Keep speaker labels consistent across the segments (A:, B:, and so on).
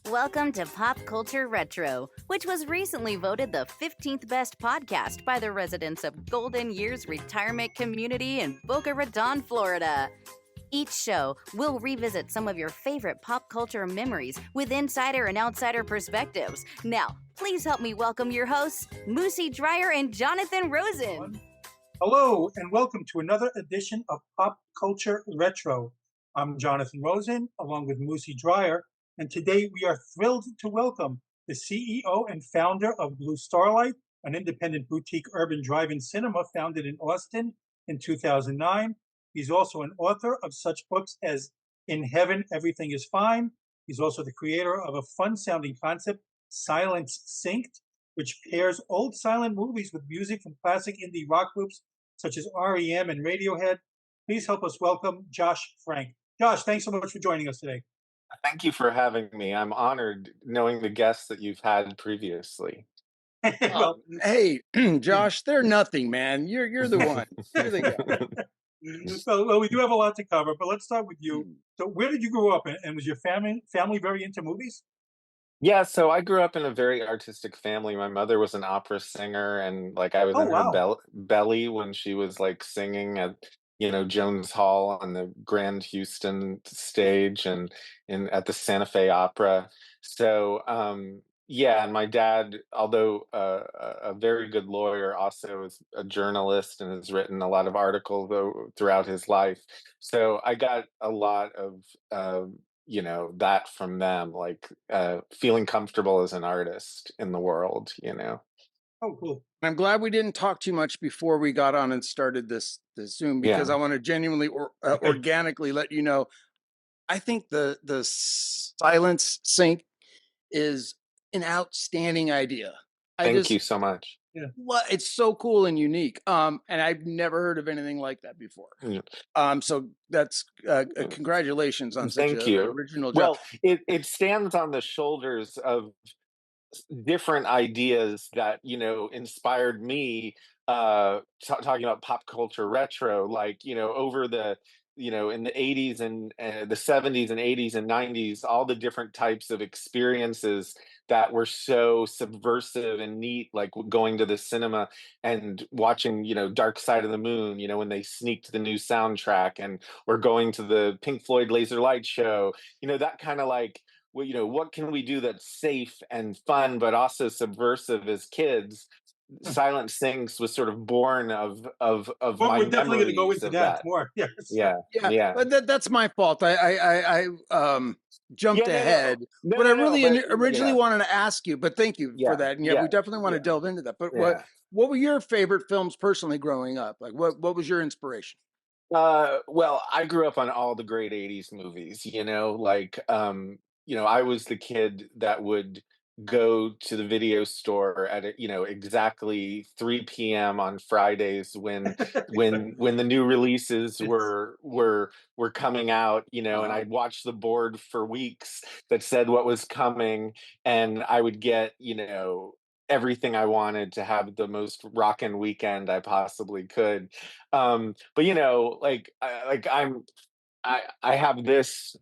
A: Welcome to Pop Culture Retro, which was recently voted the 15th best podcast by the residents of Golden Years Retirement Community in Boca Raton, Florida. Each show, we'll revisit some of your favorite pop culture memories with insider and outsider perspectives. Now, please help me welcome your hosts, Moosie Drier and Jonathan Rosen.
B: Hello, and welcome to another edition of Pop Culture Retro. I'm Jonathan Rosen, along with Moosie Drier, and today we are thrilled to welcome the CEO and founder of Blue Starlite, an independent boutique urban drive-in cinema founded in Austin in 2009. He's also an author of such books as In Heaven, Everything is Fine. He's also the creator of a fun-sounding concept, Silence Synced, which pairs old silent movies with music from classic indie rock groups such as REM and Radiohead. Please help us welcome Josh Frank. Josh, thanks so much for joining us today.
C: Thank you for having me. I'm honored knowing the guests that you've had previously.
B: Well,
D: Hey, Josh, they're nothing, man. You're the one. You're the guy.
B: well, we do have a lot to cover, but let's start with you. So where did you grow up, and was your family very into movies?
C: Yeah, so I grew up in a very artistic family. My mother was an opera singer, and I was
B: Oh,
C: in her
B: wow.
C: belly when she was singing at Jones Hall on the Grand Houston stage and in at the Santa Fe Opera. So yeah, and my dad, although a very good lawyer, also is a journalist and has written a lot of articles throughout his life. So I got a lot of that from them, feeling comfortable as an artist in the world.
B: Oh, cool.
D: I'm glad we didn't talk too much before we got on and started this Zoom, because
C: Yeah.
D: I want to genuinely organically let you know. I think the silence sync is an outstanding idea.
C: Thank you so much.
D: It's so cool and unique. And I've never heard of anything like that before.
C: Yeah.
D: So that's congratulations on such
C: Thank
D: an
C: you.
D: original job.
C: Well, it stands on the shoulders of different ideas that inspired me talking about pop culture retro, over the in the 80s and the 70s and 80s and 90s, all the different types of experiences that were so subversive and neat, like going to the cinema and watching Dark Side of the Moon, when they sneaked the new soundtrack, and or going to the Pink Floyd Laser Light show, that kind of well, what can we do that's safe and fun, but also subversive as kids? Silent Sings was sort of born of
B: Well,
C: my
B: we're definitely going to go
C: memories
B: into
C: of
B: that
C: that.
B: more. Yes.
C: Yeah.
D: But that's my fault. I jumped
C: Yeah,
D: ahead.
C: no,
D: But
C: no,
D: I
C: no,
D: really
C: but
D: originally wanted to ask you, but thank you for that. And we definitely want to delve into that. But
C: yeah.
D: what were your favorite films personally growing up? Like what was your inspiration?
C: Well, I grew up on all the great 80s movies, I was the kid that would go to the video store at exactly 3 p.m. on Fridays when the new releases were coming out, and I'd watch the board for weeks that said what was coming, and I would get, everything I wanted to have the most rockin' weekend I possibly could. But I have this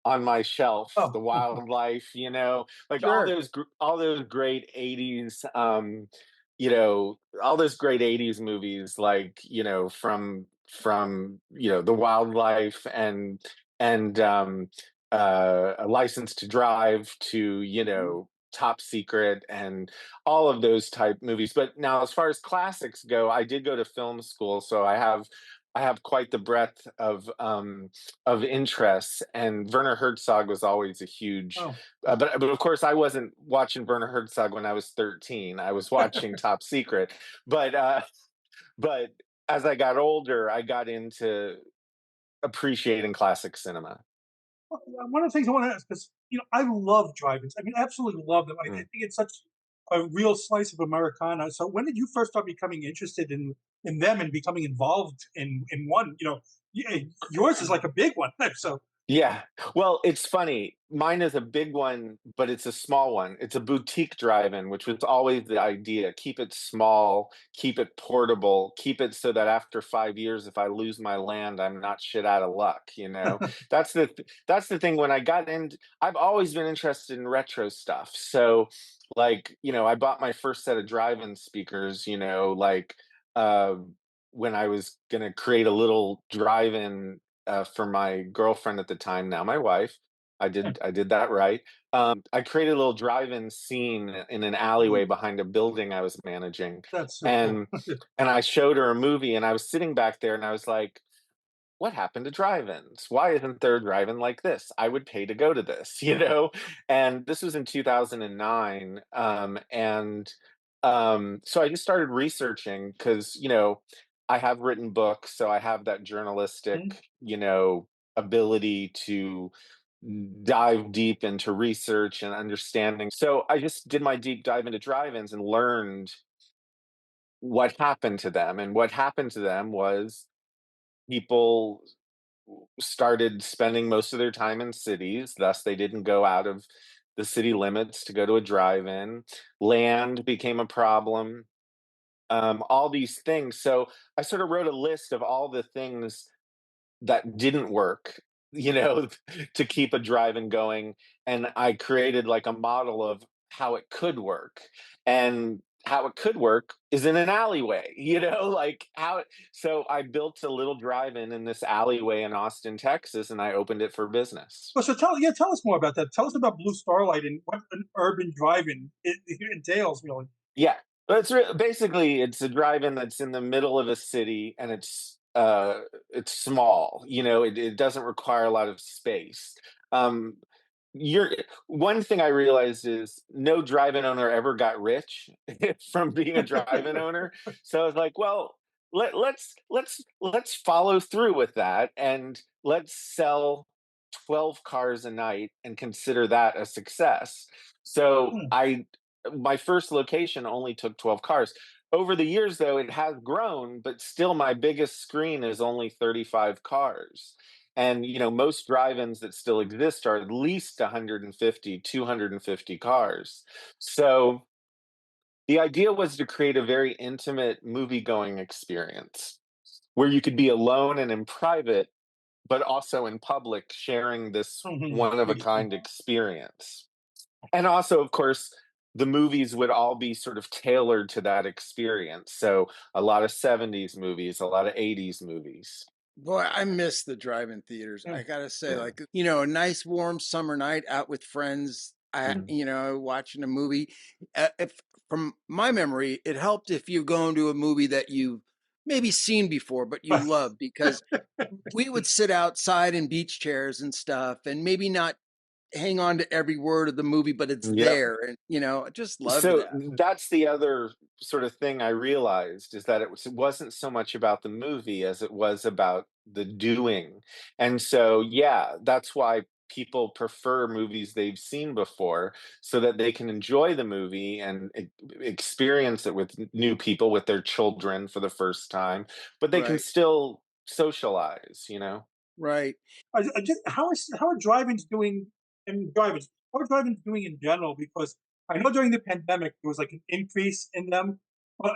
C: on my shelf,
B: Oh,
C: the wildlife,
D: Sure.
C: all those great 80s, all those great 80s movies, from the wildlife and a license to drive to Top Secret and all of those type movies. But now, as far as classics go, I did go to film school, so I have quite the breadth of interests, and Werner Herzog was always a huge.
B: oh.
C: But of course, I wasn't watching Werner Herzog when I was 13. I was watching Top Secret. But as I got older, I got into appreciating classic cinema.
B: Well, one of the things I want to ask, because I love drive-ins. I mean, absolutely love them. I think it's such a real slice of Americana. So when did you first start becoming interested in them and becoming involved in one? Yours is like a big one. So
C: Yeah. Well, it's funny. Mine is a big one, but it's a small one. It's a boutique drive-in, which was always the idea. Keep it small, keep it portable, keep it so that after 5 years, if I lose my land, I'm not shit out of luck, you know? That's the thing when I got in. I've always been interested in retro stuff. So, like, I bought my first set of drive-in speakers, uh, when I was gonna create a little drive-in for my girlfriend at the time, now my wife. I did that right. I created a little drive-in scene in an alleyway behind a building I was managing,
B: That's so cool.
C: and I showed her a movie, and I was sitting back there, and I was like, what happened to drive-ins? Why isn't there a drive-in like this? I would pay to go to this, you know? And this was in 2009. So I just started researching because, I have written books, so I have that
B: Mhm.
C: journalistic, ability to dive deep into research and understanding. So I just did my deep dive into drive-ins and learned what happened to them. And what happened to them was people started spending most of their time in cities, thus they didn't go out of the city limits to go to a drive-in. Land became a problem, all these things. So I sort of wrote a list of all the things that didn't work, to keep a drive-in going, and I created like a model of how it could work. And how it could work is in an alleyway, like so I built a little drive-in in this alleyway in Austin, Texas, and I opened it for business.
B: Well, so tell us more about that. Tell us about Blue Starlight and what an urban drive-in it entails, really.
C: Yeah. Basically it's a drive-in that's in the middle of a city, and it's small. It doesn't require a lot of space. Um you're One thing I realized is no drive-in owner ever got rich from being a drive-in owner. So I was like, well, let's follow through with that, and let's sell 12 cars a night and consider that a success. So
B: Hmm.
C: my first location only took 12 cars. Over the years, though, it has grown, but still my biggest screen is only 35 cars. And, most drive-ins that still exist are at least 150, 250 cars. So the idea was to create a very intimate movie-going experience where you could be alone and in private, but also in public, sharing this
B: Mhm.
C: one of a kind experience. And also, of course, the movies would all be sort of tailored to that experience. So a lot of 70s movies, a lot of 80s movies.
D: Boy, I miss the drive-in theaters.
B: Mm.
D: I gotta say,
C: Yeah.
D: like, a nice warm summer night out with friends,
C: Mm.
D: watching a movie. If from my memory, it helped if you go into a movie that you've maybe seen before, but you love, because we would sit outside in beach chairs and stuff, and maybe not hang on to every word of the movie, but it's
C: Yep.
D: there, and I just loved
C: So
D: that.
C: that's the other sort of thing I realized is that it wasn't so much about the movie as it was about the doing. And so, yeah, that's why people prefer movies they've seen before so that they can enjoy the movie and experience it with new people, with their children for the first time, but they can
D: Right,
C: still socialize.
D: right.
B: How are drive-ins doing in drive-ins? How are drive-ins doing in general? Because I know during the pandemic there was like an increase in them.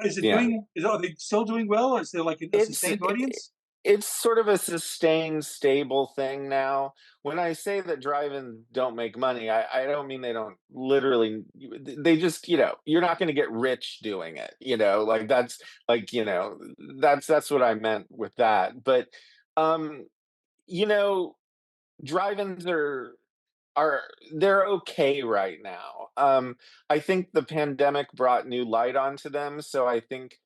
B: Is it
C: Yeah.
B: doing? Are they still doing well? Is there like a
C: It's
B: sustained audience?
C: it's sort of a sustained, stable thing now. When I say that drive-ins don't make money, I don't mean they don't literally. They just, you're not going to get rich doing it. Like that's what I meant with that. But um, you know, drive-ins are they're okay right now. I think the pandemic brought new light onto them, so I think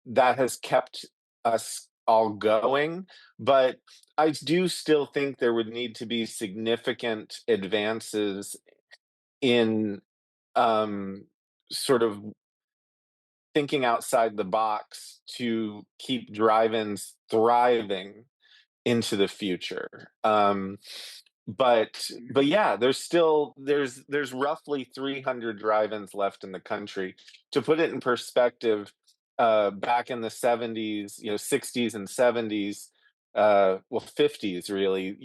C: that has kept us all going, but I do still think there would need to be significant advances in, um, sort of thinking outside the box to keep drive-ins thriving into the future. But yeah, there's roughly 300 drive-ins left in the country. To put it in perspective, back in the 70s, 60s and 70s, well, 50s really,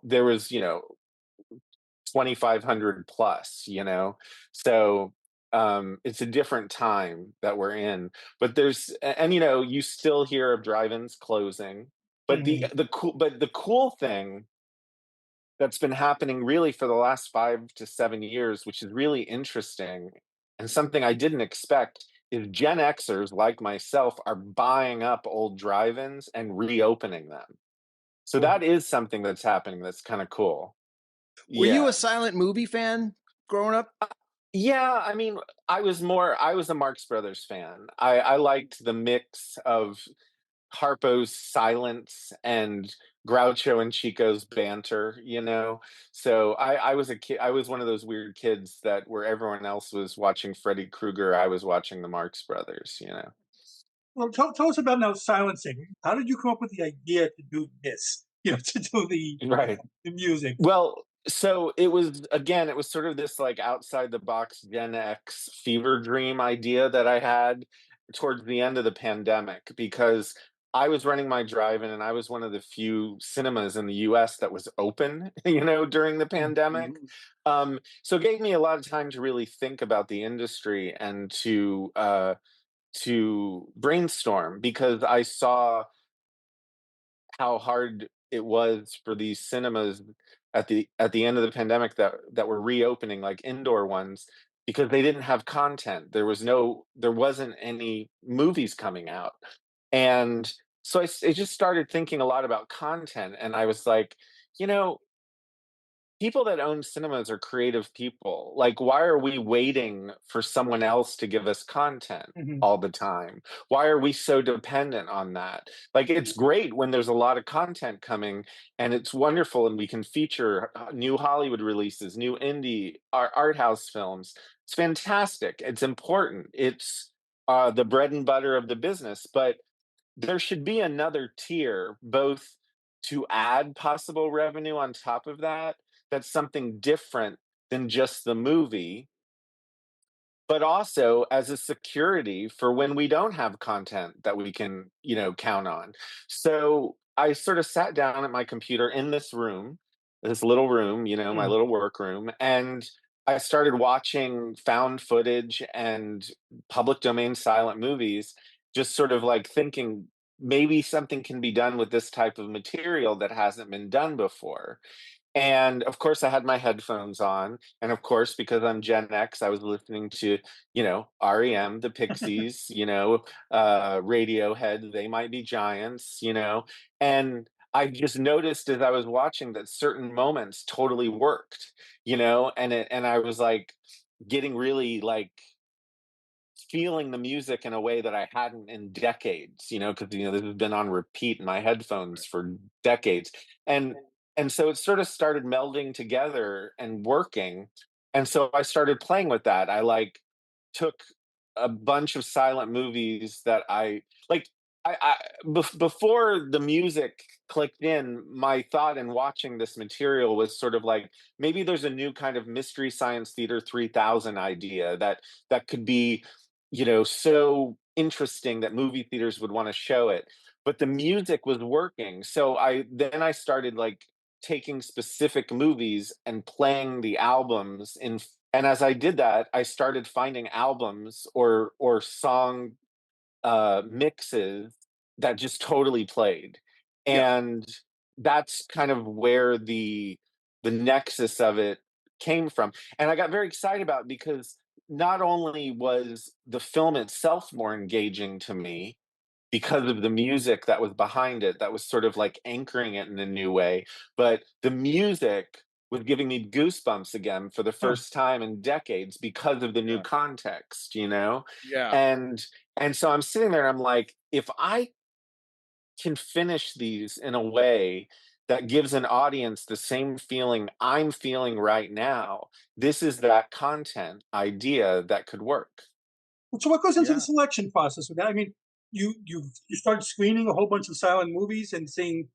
C: there was, 2,500 plus, so it's a different time that we're in. But and you still hear of drive-ins closing. But
B: Mhm.
C: the cool thing that's been happening really for the last 5 to 7 years, which is really interesting and something I didn't expect, is Gen Xers like myself are buying up old drive-ins and reopening them. So
B: Cool.
C: that is something that's happening that's kind of cool.
D: Were you
C: Yeah.
D: a silent movie fan growing up?
C: Yeah, I mean, I was a Marx Brothers fan. I liked the mix of Harpo's silence and Groucho and Chico's banter. So I was a kid. I was one of those weird kids that where everyone else was watching Freddy Krueger, I was watching the Marx Brothers.
B: Well, tell us about now silencing. How did you come up with the idea to do this? To do
C: Right.
B: the music.
C: Well, so it was sort of this like outside the box Gen X fever dream idea that I had towards the end of the pandemic because I was running my drive-in and I was one of the few cinemas in the US that was open, during the
B: Mm.
C: pandemic.
D: Mhm.
C: So it gave me a lot of time to really think about the industry and to brainstorm because I saw how hard it was for these cinemas at the end of the pandemic that were reopening, like indoor ones, because they didn't have content. There wasn't any movies coming out. And so I just started thinking a lot about content, and I was like, you know, people that own cinemas are creative people. Like, why are we waiting for someone else to give us content
B: Mhm.
C: all the time? Why are we so dependent on that? Like, it's great when there's a lot of content coming and it's wonderful and we can feature new Hollywood releases, new indie art house films. It's fantastic. It's important. It's the bread and butter of the business. But there should be another tier, both to add possible revenue on top of that, that's something different than just the movie, but also as a security for when we don't have content that we can, count on. So I sort of sat down at my computer in this little room, my
B: Mm.
C: little work room, and I started watching found footage and public domain silent movies, just sort of like thinking maybe something can be done with this type of material that hasn't been done before. And of course, I had my headphones on. And of course, because I'm Gen X, I was listening to, REM, the Pixies, Radiohead, They Might Be Giants. And I just noticed as I was watching that certain moments totally worked. And I was like getting really like feeling the music in a way that I hadn't in decades, because this has been on repeat in my headphones for decades. And and so it sort of started melding together and working. And so I started playing with that. I like took a bunch of silent movies that I like before the music clicked in, my thought in watching this material was sort of like maybe there's a new kind of mystery science theater 3000 idea that could be so interesting that movie theaters would want to show it. But the music was working. So I started like taking specific movies and playing the albums and as I did that, I started finding albums or song mixes that just totally played.
D: Yeah.
C: And that's kind of where the nexus of it came from. And I got very excited about it because not only was the film itself more engaging to me because of the music that was behind it, that was sort of like anchoring it in a new way, but the music was giving me goosebumps again for the
B: Huh.
C: first time in decades because of the new
D: Yeah.
C: context.
D: Yeah.
C: And and so I'm sitting there and I'm like, if I can finish these in a way that gives an audience the same feeling I'm feeling right now, this is that content idea that could work.
B: So what goes into the
D: Yeah.
B: selection process with that? I mean, you start screening a whole bunch of silent movies and seeing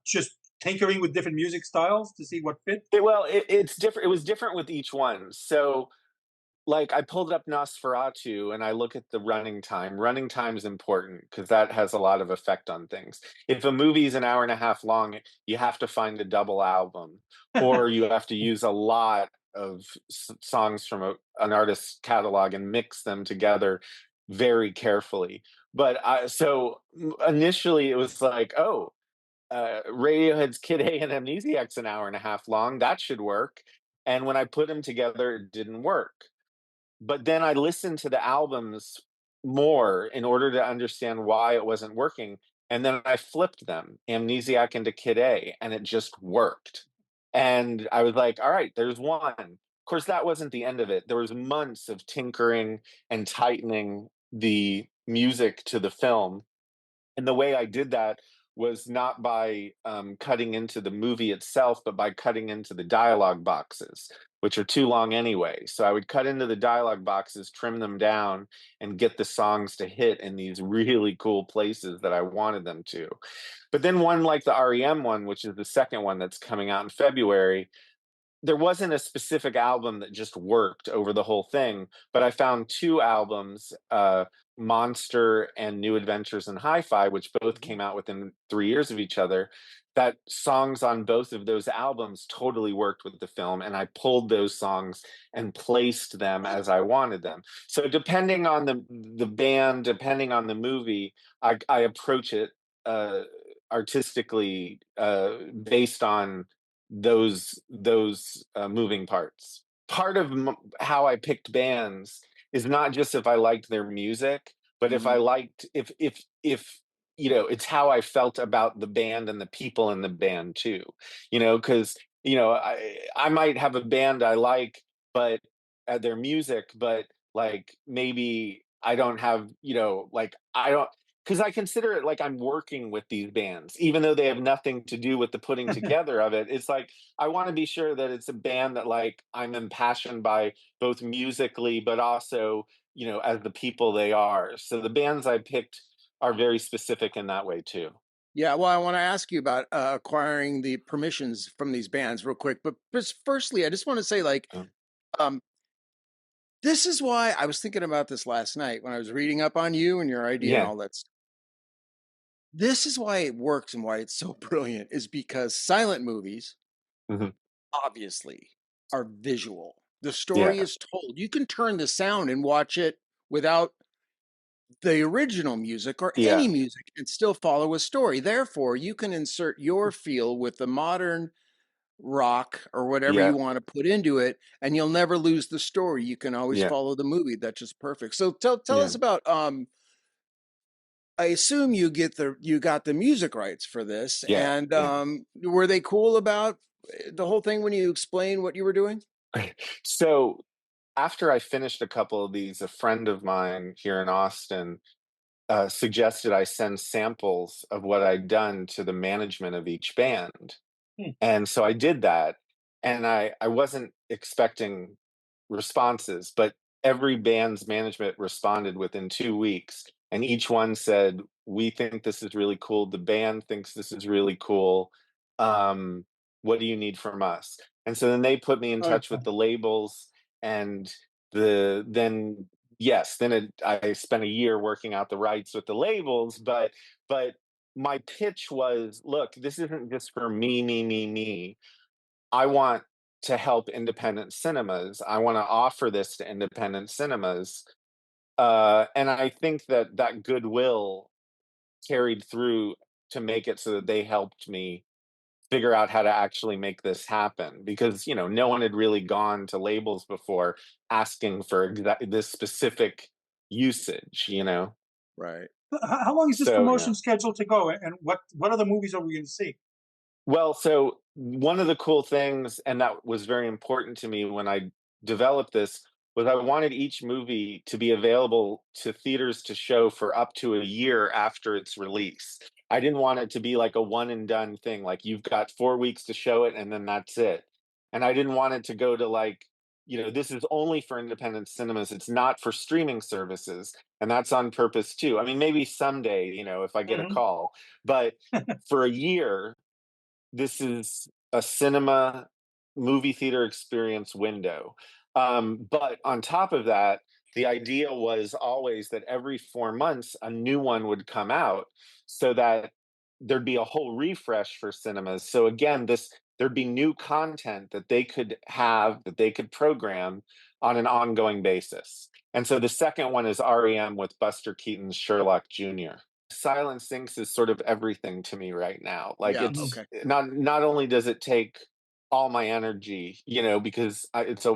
B: just tinkering with different music styles to see what fits.
C: It's different. It was different with each one. So like, I pulled up Nosferatu and I look at the running time. Running time is important because that has a lot of effect on things. If a movie is an hour and a half long, you have to find a double album, or you have to use a lot of songs from an artist's catalog and mix them together very carefully. But initially it was like, oh, Radiohead's Kid A and Amnesiac's an hour and a half long. That should work. And when I put them together, it didn't work. But then I listened to the albums more in order to understand why it wasn't working, and then I flipped them, Amnesiac into Kid A, and it just worked. And I was like, "All right, there's one." Of course, that wasn't the end of it. There was months of tinkering and tightening the music to the film, and the way I did that was not by cutting into the movie itself, but by cutting into the dialogue boxes, which are too long anyway. So I would cut into the dialogue boxes, trim them down, and get the songs to hit in these really cool places that I wanted them to. But then one like the REM one, which is the second one that's coming out in February, there wasn't a specific album that just worked over the whole thing, but I found two albums, Monster and New Adventures in Hi-Fi, which both
B: Mhm.
C: came out within 3 years of each other, that songs on both of those albums totally worked with the film, and I pulled those songs and placed them as I wanted them. So depending on the band, depending on the movie, I approach it, uh, artistically, based on those moving parts. Part of how I picked bands is not just if I liked their music, but if I
D: Mhm.
C: liked if it's how I felt about the band and the people in the band too. Because I might have a band I like, but their music, but like maybe I don't have like I don't because I consider it like I'm working with these bands, even though they have nothing to do with the putting together of it. It's like I want to be sure that it's a band that like I'm impassioned by both musically, but also as the people they are. So the bands I picked are very specific in that way too.
D: Yeah, well, I want to ask you about acquiring the permissions from these bands real quick. But just firstly, I just want to say, like,
C: Mm.
D: um, this is why I was thinking about this last night when I was reading up on you and your idea and
C: Yeah.
D: all that stuff. This is why it works and why it's so brilliant is because silent movies,
C: Hmm.
D: obviously, are visual. The story
C: Yeah.
D: is told. You can turn the sound and watch it without the original music or any
C: Yeah.
D: music and still follow a story. Therefore, you can insert your feel with the modern rock or whatever
C: Yeah.
D: you want to put into it, and you'll never lose the story. You can always
C: Yeah.
D: follow the movie. That's just perfect. So tell
C: Yeah.
D: us about I assume you got the music rights for this,
C: Yeah.
D: and
C: Yeah.
D: were they cool about the whole thing when you explained what you were doing?
C: So after I finished a couple of these, a friend of mine here in Austin suggested I send samples of what I'd done to the management of each band.
B: Hmm.
C: And so I did that, and I wasn't expecting responses, but every band's management responded within 2 weeks, and each one said, "We think this is really cool. The band thinks this is really cool. Um, what do you need from us?" And so then they put me in
B: Oh,
C: touch with the labels, and then yes, then I spent a year working out the rights with the labels, but my pitch was, look, this isn't just for me, me, me, me. I want to help independent cinemas. I want to offer this to independent cinemas. And I think that that goodwill carried through to make it so that they helped me figure out how to actually make this happen because no one had really gone to labels before asking for this specific usage.
D: Right.
B: how long is this
C: So yeah.
B: promotion scheduled to go? And what other movies are we going to see?
C: Well, so one of the cool things, and that was very important to me when I developed this, was I wanted each movie to be available to theaters to show for up to a year after its release. I didn't want it to be like a one and done thing, like you've got 4 weeks to show it and then that's it. And I didn't want it to go to like, this is only for independent cinemas. It's not for streaming services. And that's on purpose too. I mean, maybe someday, if I get a
B: Hmm.
C: call, but for a year, this is a cinema movie theater experience window. But on top of that, the idea was always that every 4 months a new one would come out, so that there'd be a whole refresh for cinemas. So again, this there'd be new content that they could have, that they could program on an ongoing basis. And so the second one is REM with Buster Keaton's Sherlock Jr. Silent Sinks is sort of everything to me right now. Like,
D: Yeah.
B: Mhm.
C: it's
D: Okay.
C: not only does it take all my energy, because it's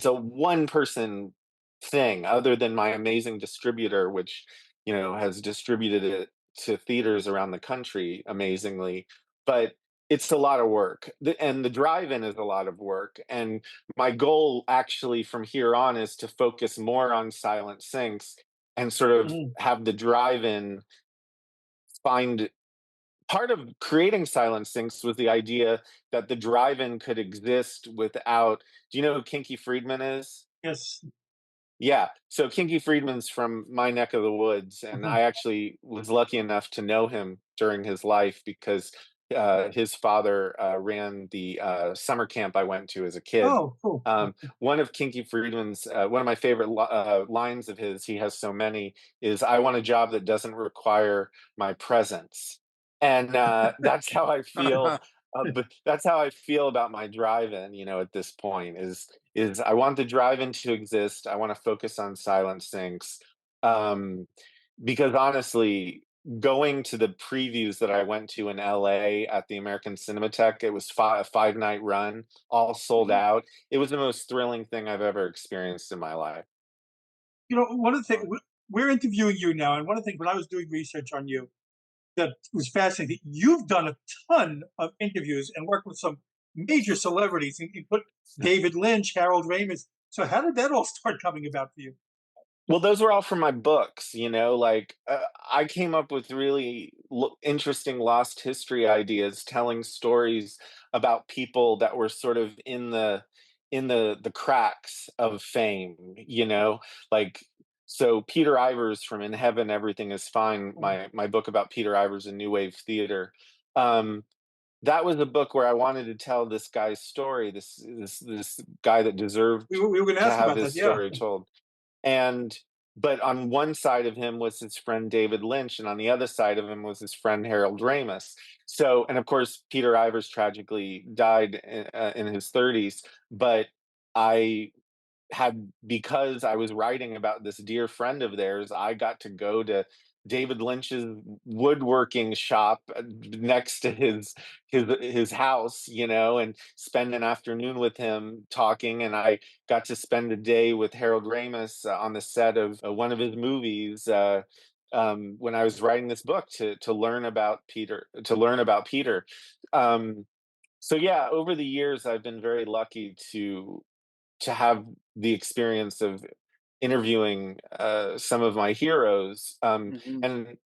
C: a one person thing, other than my amazing distributor, which has distributed it to theaters around the country amazingly. But it's a lot of work, and the drive-in is a lot of work. And my goal, actually, from here on, is to focus more on Silent Sinks and sort of
B: Mhm.
C: have the drive-in find part of creating Silent Sinks was the idea that the drive-in could exist without. Do you know who Kinky Friedman is?
B: Yes.
C: Yeah. So Kinky Friedman's from my neck of the woods, and
B: Mhm.
C: I actually was lucky enough to know him during his life because his father ran the summer camp I went to as a kid.
B: Oh, cool.
C: One of Kinky Friedman's, one of my favorite lines of his, he has so many, is "I want a job that doesn't require my presence," and that's how I feel. But that's how I feel about my drive-in. At this point, is I want the drive-in to exist. I want to focus on Silent Sinks. Um, because honestly, going to the previews that I went to in LA at the American Cinematheque, it was a 5 night run, all sold
D: Mhm.
C: out. It was the most thrilling thing I've ever experienced in my life.
B: One of the things we're interviewing you now, and one of the things when I was doing research on you that was fascinating, you've done a ton of interviews and worked with some major celebrities. You put David Lynch, Harold Ramis. So how did that all start coming about for you?
C: Well, those were all from my books, like, I came up with really interesting lost history ideas, telling stories about people that were sort of in the cracks of fame, like, so Peter Ivers from In Heaven Everything Is Fine,
B: Mm.
C: my book about Peter Ivers in new wave theater. Um, that was a book where I wanted to tell this guy's story, this guy that deserved
B: We were going to
C: to
B: ask
C: have
B: about
C: his
B: that. Yeah.
C: story told. And but on one side of him was his friend David Lynch, and on the other side of him was his friend Harold Ramis. So, and of course, Peter Ivers tragically died in his 30s. But I because I was writing about this dear friend of theirs, I got to go to David Lynch's woodworking shop next to his house, and spend an afternoon with him talking. And I got to spend a day with Harold Ramis on the set of one of his movies. When I was writing this book to learn about Peter. Um, so yeah, over the years, I've been very lucky to have the experience of interviewing some of my heroes,
D: Mhm.
C: and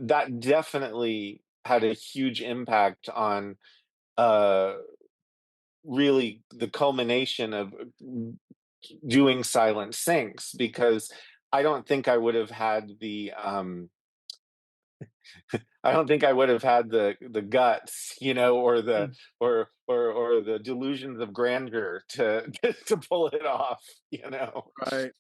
C: that definitely had a huge impact on uh, really the culmination of doing Silent Sinks, because I don't think I would have had the I don't think I would have had the guts, or the
B: Mm.
C: or the delusions of grandeur to to pull it off,
D: Right.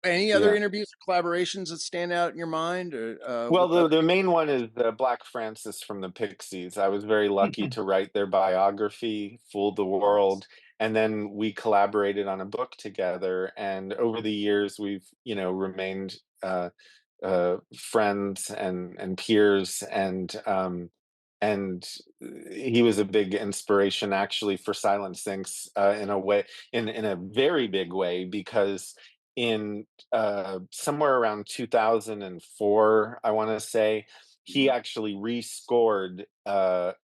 D: Any other
C: Yeah.
D: interviews or collaborations that stand out in your mind, or
C: Well,
D: with
C: the
D: other
C: the
D: people?
C: main one is Black Francis from the Pixies. I was very lucky to write their biography, Fooled the World, and then we collaborated on a book together. And over the years, we've remained friends and peers, and he was a big inspiration, actually, for Silent Sinks, in a way, in a very big way, because in somewhere around 2004, I want to say, he
D: Mhm.
C: actually rescored the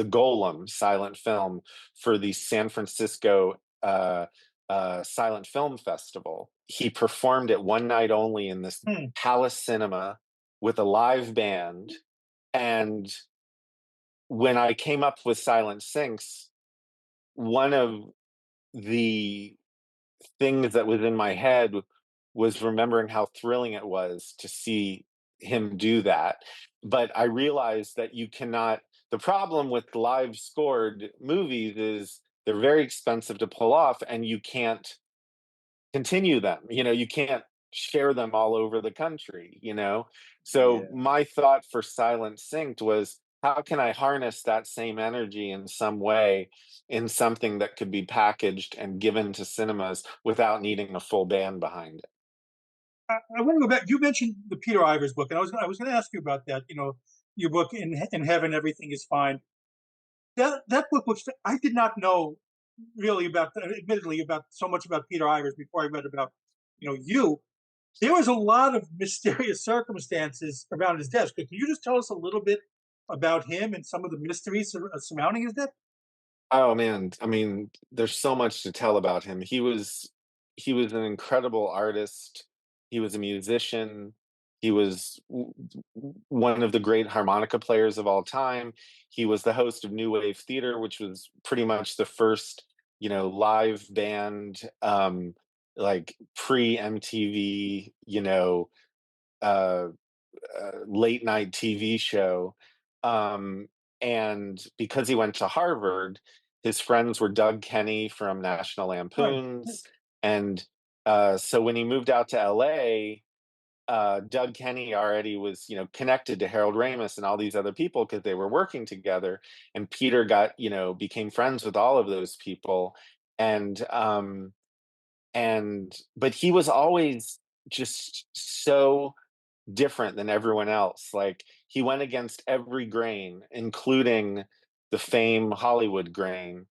C: Golem silent film for the San Francisco Silent Film Festival. He performed it one night only in this
B: Mm.
C: Palace Cinema with a live band. And when I came up with Silent Sinks, one of the things that was in my head was remembering how thrilling it was to see him do that. But I realized that you cannot The problem with live scored movies is they're very expensive to pull off, and you can't continue them. You can't share them all over the country. So
D: Yeah.
C: my thought for Silent Synced was, how can I harness that same energy in some way in something that could be packaged and given to cinemas without needing a full band behind it?
B: I want to go back. You mentioned the Peter Ivers book, and I was going to ask you about that. Your book in Heaven, Everything Is Fine. That book was, I did not know really admittedly about so much about Peter Ivers before I read about you. There was a lot of mysterious circumstances around his death. Can you just tell us a little bit about him and some of the mysteries surrounding his death?
C: Oh man, I mean, there's so much to tell about him. He was an incredible artist. He was a musician. He was one of the great harmonica players of all time. He was the host of New Wave Theater, which was pretty much the first, live band, like pre MTV, uh, late night TV show. Um, and because he went to Harvard, his friends were Doug Kenny from National
B: Right.
C: Lampoons. And so when he moved out to LA, Doug Kenny already was, connected to Harold Ramis and all these other people because they were working together. And Peter became friends with all of those people. And but he was always just so different than everyone else. Like, he went against every grain, including the fame Hollywood grain.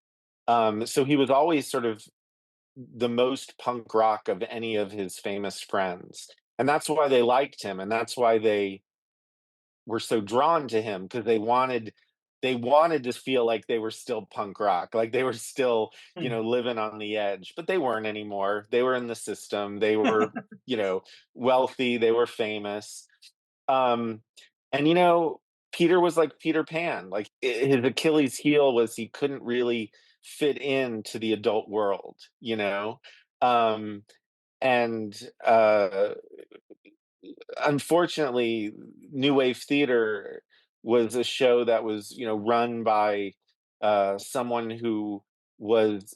C: So he was always sort of the most punk rock of any of his famous friends. And that's why they liked him. And that's why they were so drawn to him, because they wanted to feel like they were still punk rock, like they were still,
B: Mm.
C: living on the edge, but they weren't anymore. They were in the system. They were, wealthy. They were famous. Um, and Peter was like Peter Pan. Like, his Achilles heel was he couldn't really fit into the adult world. Um, and unfortunately, New Wave Theater was a show that was, run by someone who was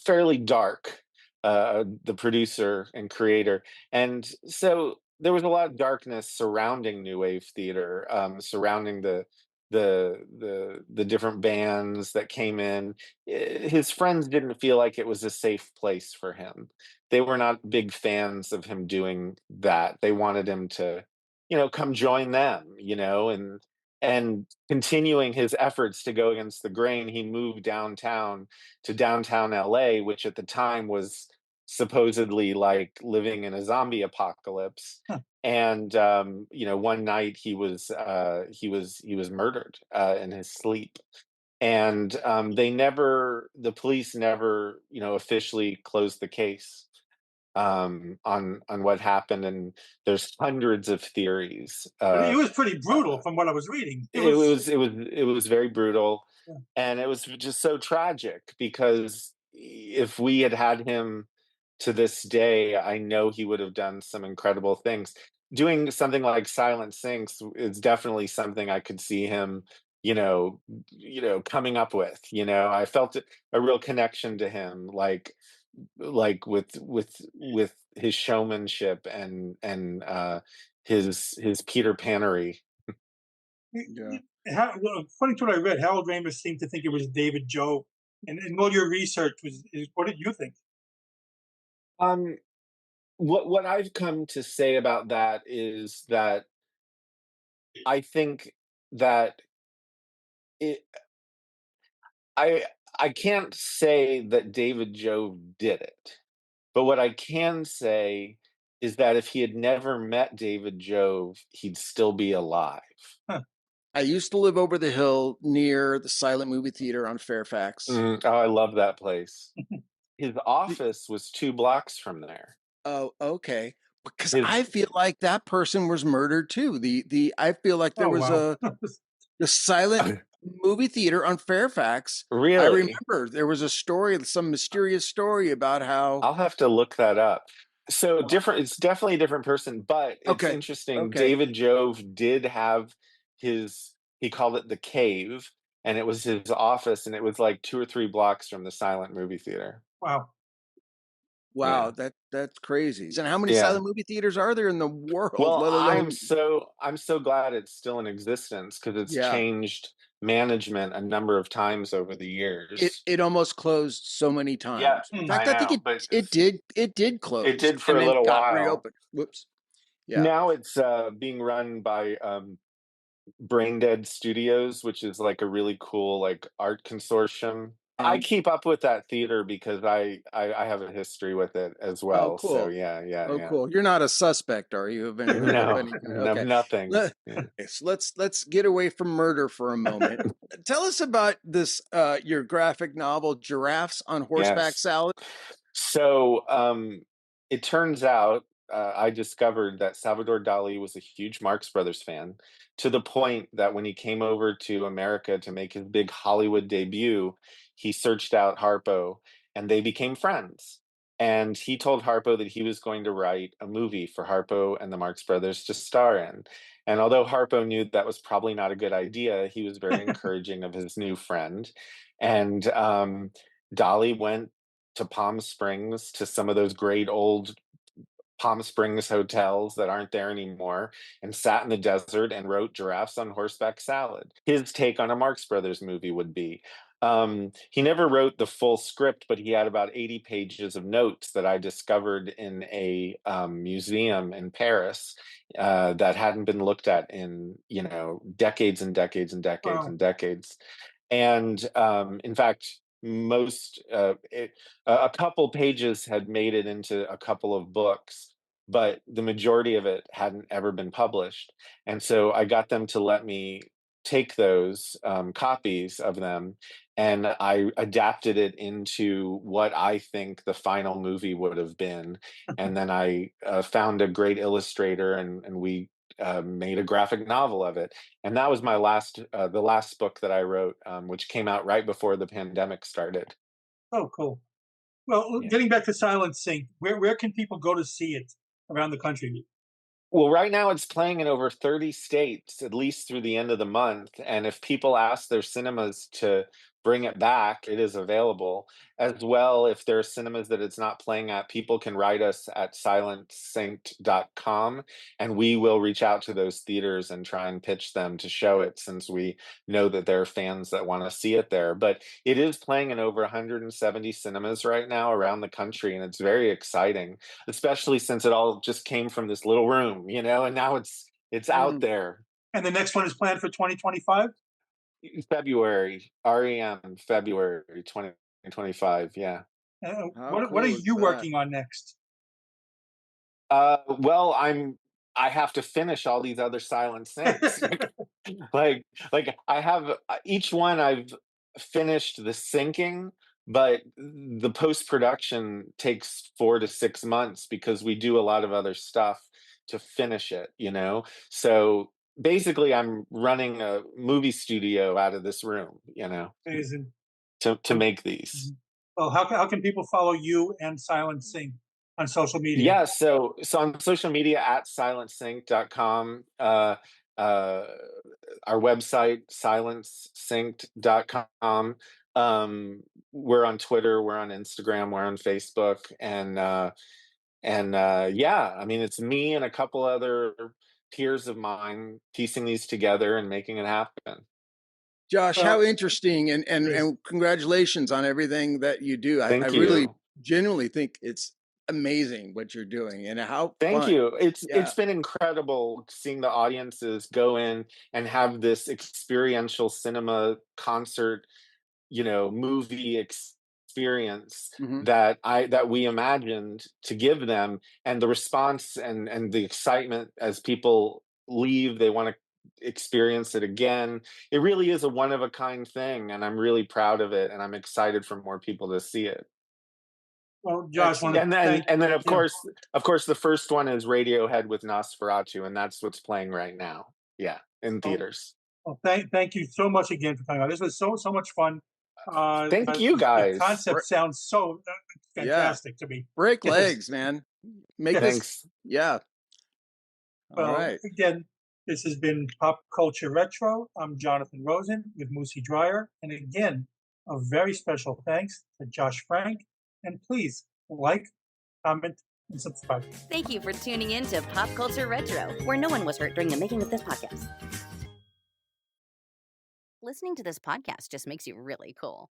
C: fairly dark, the producer and creator. And so there was a lot of darkness surrounding New Wave Theater, surrounding the different bands that came in. His friends didn't feel like it was a safe place for him. They were not big fans of him doing that. They wanted him to, come join them. And continuing his efforts to go against the grain, he moved downtown to downtown LA, which at the time was supposedly like living in a zombie apocalypse.
B: Huh.
C: And one night he was murdered in his sleep. And the police never, officially closed the case on what happened. And there's hundreds of theories.
B: But it was pretty
C: Uh,
B: brutal from what I was reading. It
C: it
B: was.
C: was it was it was very brutal,
B: Yeah.
C: and it was just so tragic, because if we had had him to this day, I know he would have done some incredible things. Doing something like Silent Sinks is definitely something I could see him, coming up with. I felt a real connection to him, like with his showmanship and his Peter Pannery.
D: Yeah.
B: Well, according to what I read, Harold Ramis seemed to think it was David Joe, and all your research what did you think?
C: Um, what I've come to say about that is that I think that it I I can't say that David Jove did it, but what I can say is that if he had never met David Jove, he'd still be alive.
B: Huh.
D: I used to live over the hill near the silent movie theater on Fairfax.
C: Oh, I love that place. His
D: The-
C: office was 2 blocks from there.
D: Oh, okay. Because
C: His
D: I feel like that person was murdered too. The I feel like there
B: Oh
D: was
B: wow.
D: the silent movie theater on Fairfax. I
C: Really?
D: remember there was a story, some mysterious story about how.
C: I'll have to look that up. So different, it's definitely a different person, but it's
D: Okay,
C: interesting.
D: okay,
C: David Jove did have his He called it the Cave, and it was his office, and it was like 2 or 3 blocks from the silent movie theater.
B: Wow.
D: Wow, that's crazy. And how many
C: Yeah.
D: silent movie theaters are there in the world,
C: Well,
D: let alone
C: I'm so glad it's still in existence because it's
D: yeah.
C: changed management a number of times over the years.
D: It almost closed so many
C: Yeah,
D: times. In
C: I
D: fact, I think
C: know, but
D: it did
C: it
D: close
C: did for
D: and
C: a
D: then
C: little
D: got
C: while.
D: reopened. Whoops. Yeah.
C: Now it's being run by Brain Dead Studios, which is like a really cool like art consortium. I keep up with that theater because I have a history with it as
D: Oh,
C: well. So
D: cool.
C: yeah,
D: Oh,
C: yeah.
D: cool. You're not a suspect, are you? Of any
C: No,
D: kind?
C: no,
D: Okay.
C: nothing. Yeah.
D: Let's get away from murder for a moment. Tell us about this your graphic novel, Giraffes on Horseback
C: Yes.
D: Salad.
C: So it turns out I discovered that Salvador Dali was a huge Marx Brothers fan to the point that when he came over to America to make his big Hollywood debut, he searched out Harpo and they became friends. And he told Harpo that he was going to write a movie for Harpo and the Marx Brothers to star in. And although Harpo knew that was probably not a good idea, he was very encouraging of his new friend. And Dali went to Palm Springs to some of those great old Palm Springs hotels that aren't there anymore and sat in the desert and wrote Giraffes on Horseback Salad. His take on a Marx Brothers movie would be. He never wrote the full script, but he had about 80 pages of notes that I discovered in a museum in Paris that hadn't been looked at in, decades and decades and decades
B: Wow.
C: and decades. And in fact, a couple pages had made it into a couple of books, but the majority of it hadn't ever been published. And so I got them to let me take those copies of them and I adapted it into what I think the final movie would have been. And then I found a great illustrator and we made a graphic novel of it. And that was the last book that I wrote, which came out right before the pandemic started.
B: Oh, cool. Well,
C: Yeah.
B: getting back to Silent Sync, where can people go to see it around the country?
C: Well, right now it's playing in over 30 states, at least through the end of the month. And if people ask their cinemas to bring it back, it is available. As well, if there are cinemas that it's not playing at, people can write us at silentsynced.com and we will reach out to those theaters and try and pitch them to show it since we know that there are fans that want to see it there. But it is playing in over 170 cinemas right now around the country, and it's very exciting, especially since it all just came from this little room, and now it's out there.
B: And the next one is planned for 2025?
C: February, REM, February 2025. Yeah.
D: How
B: What are
D: cool is
B: you
D: that?
B: working on next?
C: Well, I have to finish all these other silent syncs. like I have each one I've finished the syncing, but the post production takes 4 to 6 months because we do a lot of other stuff to finish it. So basically I'm running a movie studio out of this room,
B: Amazing.
C: to make these.
B: Well, how can people follow you and Silent Sync on social media?
C: Yeah, so on social media at silencesync.com, our website silencesynced.com. We're on Twitter, we're on Instagram, we're on Facebook, and yeah, I mean it's me and a couple other peers of mine piecing these together and making it happen.
D: Josh,
B: Well,
D: how interesting and
B: yes.
D: congratulations on everything that you do. I
C: Thank
D: really
C: you.
D: genuinely think it's amazing what you're doing and how
C: Thank
D: fun.
C: you. It's
D: Yeah.
C: it's been incredible seeing the audiences go in and have this experiential cinema concert, movie experience
D: Mhm.
C: that we imagined to give them, and the response and the excitement as people leave, they want to experience it again. It really is a one of a kind thing, and I'm really proud of it, and I'm excited for more people to see it.
B: Well, Josh, want to
C: And then
B: thank
C: and then of
B: yeah.
C: course the first one is Radiohead with Nosferatu, and that's what's playing right now. Yeah, in
B: Well,
C: theaters.
B: thank you so much again for coming on. This was so much fun.
C: Thank you
B: The
C: guys.
B: concept sounds so
D: Yeah.
B: fantastic to me.
D: Break
B: Yes.
D: legs, man. Make this
B: Yes.
C: Thanks.
D: yeah. All
B: Well,
D: right.
B: again, This has been Pop Culture Retro. I'm Jonathan Rosen with Moosie Drier. And again, a very special thanks to Josh Frank. And please like, comment, and subscribe.
A: Thank you for tuning in to Pop Culture Retro, where no one was hurt during the making of this podcast. Listening to this podcast just makes you really cool.